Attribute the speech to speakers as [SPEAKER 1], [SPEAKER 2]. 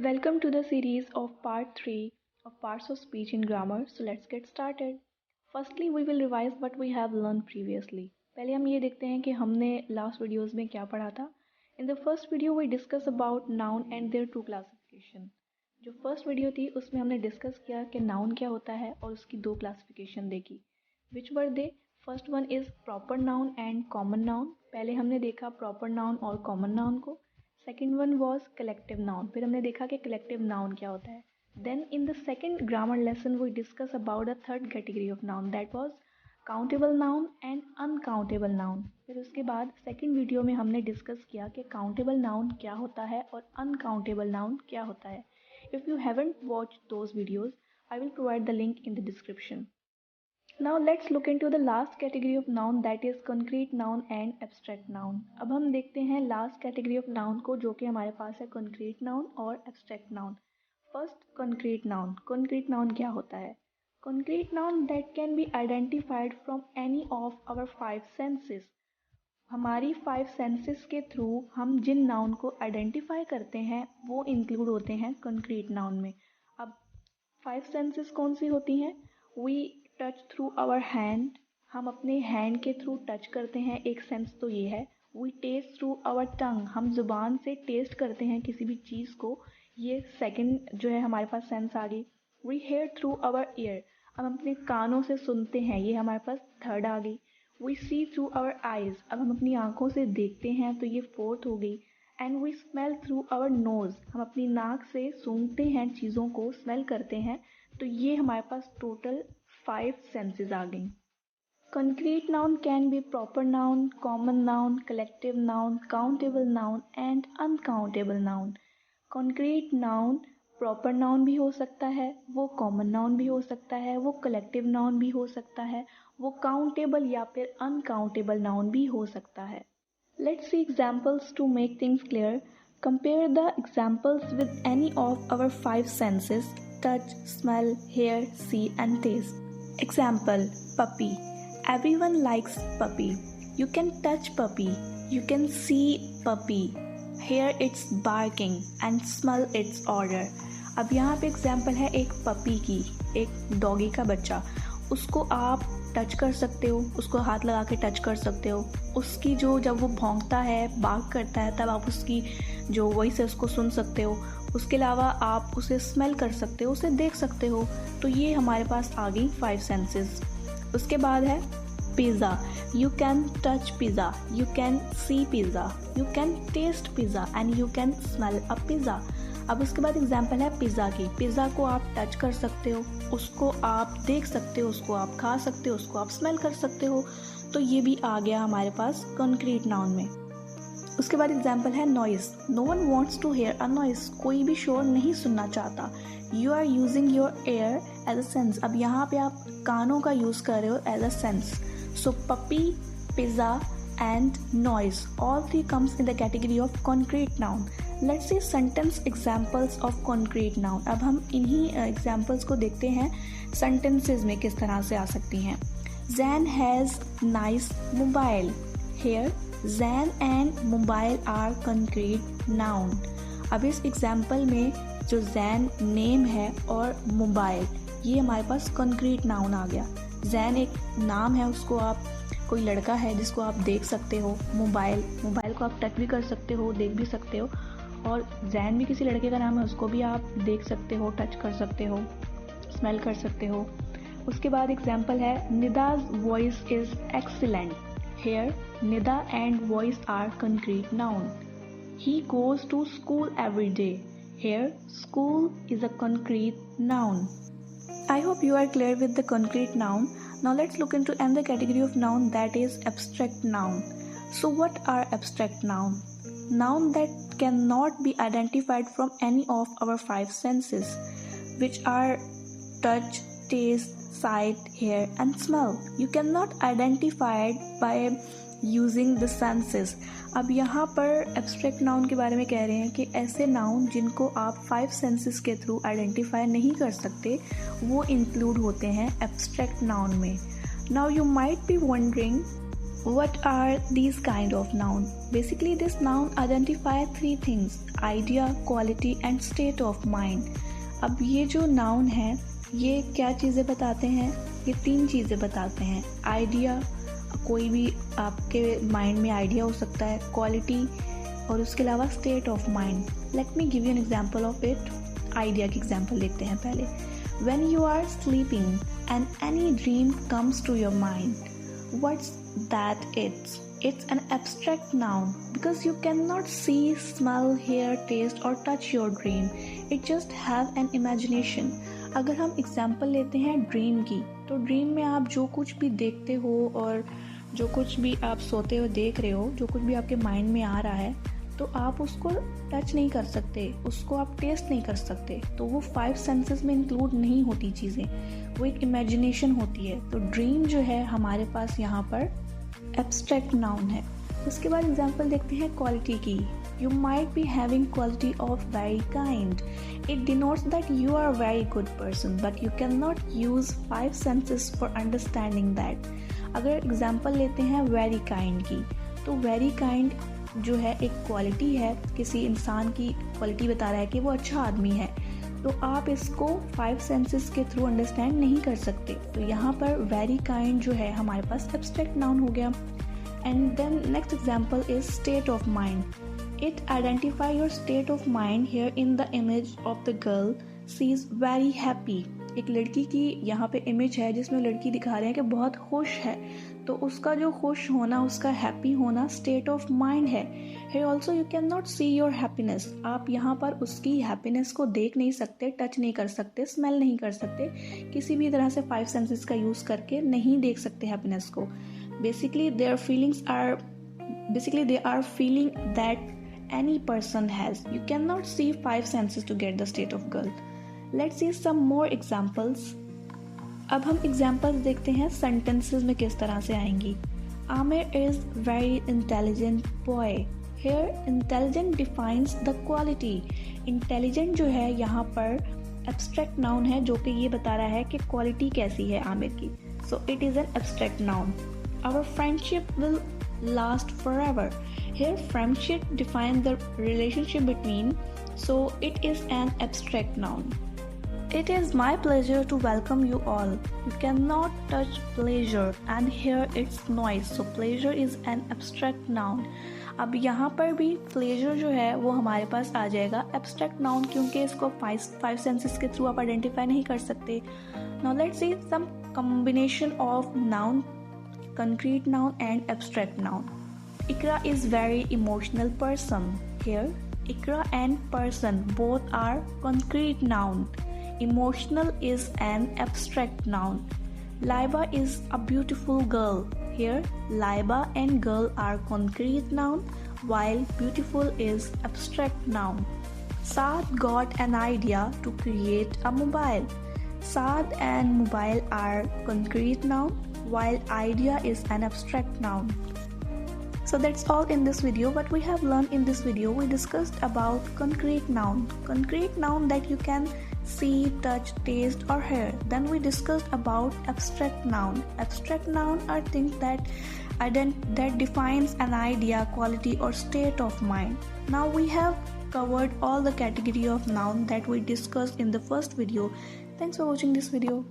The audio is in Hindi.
[SPEAKER 1] Welcome to the series of part 3 of parts of speech in grammar. So let's get started. Firstly, we will revise what we have learned previously. पहले हम ये देखते हैं कि हमने लास्ट वीडियोस में क्या पढ़ा था. In the first video we discuss about noun and their two classification. जो फर्स्ट वीडियो थी उसमें हमने डिस्कस किया कि नाउन क्या होता है और उसकी दो क्लासिफिकेशन देखी. Which were they? First one is proper noun and common noun. पहले हमने देखा प्रॉपर नाउन और कॉमन नाउन को. Second one was collective noun. फिर हमने देखा कि कलेक्टिव नाउन क्या होता है. Then in the second grammar lesson we discuss about the third category of noun that was countable noun and uncountable noun. फिर उसके बाद सेकेंड वीडियो में हमने डिस्कस किया कि काउंटेबल नाउन क्या होता है और अनकाउंटेबल नाउन क्या होता है. If you haven't watched those videos, I will provide the link in the description. Now let's look into the last category of noun that is concrete noun and abstract noun. अब हम देखते हैं last category of noun को जो कि हमारे पास है concrete noun और abstract noun. First concrete noun. Concrete noun क्या होता है? Concrete noun that can be identified from any of our five senses. हमारी फाइव सेंसेस के थ्रू हम जिन नाउन को आइडेंटिफाई करते हैं वो इंक्लूड होते हैं कंक्रीट नाउन में. अब फाइव सेंसेस कौन सी होती हैं? We touch through our hand. हम अपने हैंड के थ्रू टच करते हैं, एक सेंस तो ये है. We taste through our tongue. हम जुबान से टेस्ट करते हैं किसी भी चीज़ को, ये सेकंड जो है हमारे पास सेंस आ गई. We hear through our ear. हम अपने कानों से सुनते हैं, ये हमारे पास थर्ड आ गई. We see through our eyes. अब हम अपनी आँखों से देखते हैं तो ये फोर्थ हो गई. And we smell through our nose. हम अपनी नाक से सूंघते हैं, चीज़ों को स्मेल करते हैं, तो ये हमारे पास टोटल 5 सेंसेस आ गई. Concrete noun can be proper noun, common noun, collective noun, countable noun and uncountable noun. Concrete noun proper noun भी हो सकता है, वो कॉमन नाउन भी हो सकता है, वो कलेक्टिव नाउन भी हो सकता है, वो काउंटेबल या फिर अनकाउंटेबल नाउन भी हो सकता है. Let's see examples to make things clear. Compare the examples with any of our 5 senses: touch, smell, hear, see and taste. Example: puppy. Everyone likes puppy. You can touch puppy. You can see puppy. Hear its barking and smell its odor. अब यहाँ पे एग्जाम्पल है एक पपी की, एक डॉगी का बच्चा. उसको आप टच कर सकते हो, उसको हाथ लगा के टच कर सकते हो. उसकी जो जब वो भौंकता है, बार्क करता है, तब आप उसकी जो वॉइस है उसको सुन सकते हो. उसके अलावा आप उसे स्मेल कर सकते हो, उसे देख सकते हो. तो ये हमारे पास आ गई 5 सेंसेस. उसके बाद है pizza. You can touch pizza, you can see pizza, you can taste pizza and you can smell a pizza. अब उसके बाद एग्जाम्पल है पिज़्ज़ा की. पिज़्ज़ा को आप टच कर सकते हो, उसको आप देख सकते हो, उसको आप खा सकते हो, उसको आप स्मेल कर सकते हो. तो ये भी आ गया हमारे पास कंक्रीट नाउन में. उसके बाद एग्जाम्पल है noise. No one wants to hear a noise. कोई भी शोर नहीं सुनना चाहता. You are using your ear as a sense. अब यहाँ पे आप कानों का यूज़ कर रहे हो as a sense. So puppy, pizza and noise, all three comes in the category of concrete noun. Let's see sentence examples of concrete noun. अब हम इन्हीं examples को देखते हैं sentences में किस तरह से आ सकती हैं. Zan has nice mobile. Here Zan and mobile are concrete noun. अब इस example में जो Zan name है और mobile, ये हमारे पास concrete noun आ गया. जैन एक नाम है, उसको आप, कोई लड़का है जिसको आप देख सकते हो. मोबाइल को आप टच भी कर सकते हो, देख भी सकते हो. और जैन भी किसी लड़के का नाम है, उसको भी आप देख सकते हो, टच कर सकते हो, स्मेल कर सकते हो. उसके बाद एग्जाम्पल है Nida's voice is excellent. Here Nida and voice are concrete noun. He goes to school every day. Here school is a concrete noun. I hope you are clear with the concrete noun. Now let's look into another category of noun, that is abstract noun. So what are abstract noun? Noun that cannot be identified from any of our 5 senses, which are touch, taste, sight, hear and smell. You cannot identify it by using the senses. अब यहाँ पर एब्स्ट्रैक्ट नाउन के बारे में कह रहे हैं कि ऐसे नाउन जिनको आप 5 सेंसेस के थ्रू आइडेंटिफाई नहीं कर सकते, वो इंक्लूड होते हैं एब्स्ट्रैक्ट नाउन में. Now you might be wondering What are these kind of noun? Basically this noun identify three things: idea, quality and state of mind. अब ये जो noun है ये क्या चीज़ें बताते हैं? ये तीन चीज़ें बताते हैं। आइडिया, कोई भी आपके माइंड में आइडिया हो सकता है, क्वालिटी और उसके अलावा state of mind. Let me give you an example of it. Idea की एग्जाम्पल देखते हैं पहले। When you are sleeping and any dream comes to your mind, what's that? It's an abstract noun because you cannot see, smell, hear, taste or touch your dream. It just have an imagination. अगर हम एग्जाम्पल लेते हैं ड्रीम की, तो ड्रीम में आप जो कुछ भी देखते हो और जो कुछ भी आप सोते हो देख रहे हो, जो कुछ भी आपके माइंड में आ रहा है, तो आप उसको टच नहीं कर सकते, उसको आप टेस्ट नहीं कर सकते। तो वो 5 सेंसेस में इंक्लूड नहीं होती चीज़ें, वो एक इमेजिनेशन होती है। तो ड्रीम जो है हमारे पास यहाँ पर एब्स्ट्रैक्ट नाउन है। उसके बाद एग्जाम्पल देखते हैं क्वालिटी की। You might be having quality of very kind. It denotes that you are a very good person, but you cannot use 5 senses for understanding that. अगर एग्जाम्पल लेते हैं वेरी काइंड की, तो वेरी काइंड जो है एक क्वालिटी है, किसी इंसान की क्वालिटी बता रहा है कि वो अच्छा आदमी है। तो आप इसको 5 सेंसेस के थ्रू अंडरस्टैंड नहीं कर सकते। तो यहाँ पर वेरी काइंड जो है हमारे पास एब्स्ट्रैक्ट नाउन हो गया। And then next example is state of mind. It identify your state of mind. Here in the image of the girl, she is very happy. एक लड़की की यहाँ पे इमेज है जिसमें लड़की दिखा रहे हैं कि बहुत खुश है। तो उसका जो खुश होना, उसका हैप्पी होना स्टेट ऑफ माइंड है। Here also you cannot see your happiness. आप यहाँ पर उसकी हैप्पीनेस को देख नहीं सकते, टच नहीं कर सकते, स्मेल नहीं कर सकते, किसी भी तरह से 5 सेंसेस का यूज़ करके नहीं देख सकते हैप्पीनेस को। Basically they are feeling that any person has. You cannot see 5 senses to get the state of girl. Let's see some more examples. अब हम examples देखते हैं sentences में किस तरह से आएंगी। Amir is very intelligent boy. Here intelligent defines the quality. Intelligent जो है यहाँ पर abstract noun है जो कि ये बता रहा है कि quality कैसी है आमिर की। So it is an abstract noun. Our friendship will last forever. Here friendship defines the relationship between, so it is an abstract noun. It is my pleasure to welcome you all. You cannot touch pleasure and hear its noise, so pleasure is an abstract noun. अब यहाँ पर भी pleasure जो है वो हमारे पास आ जाएगा abstract noun, क्योंकि इसको 5 senses के थ्रू आप आइडेंटिफाई नहीं कर सकते। Now let's see some combination of noun, concrete noun and abstract noun. Ikra is very emotional person. Here, Ikra and person both are concrete noun. Emotional is an abstract noun. Laiba is a beautiful girl. Here, Laiba and girl are concrete noun, while beautiful is abstract noun. Saad got an idea to create a mobile. Saad and mobile are concrete noun, while idea is an abstract noun. So that's all in this video. What we have learned in this video, we discussed about concrete noun that you can see, touch, taste or hear. Then we discussed about abstract noun. Abstract noun are things that defines an idea, quality or state of mind. Now we have covered all the category of noun that we discussed in the first video. Thanks for watching this video.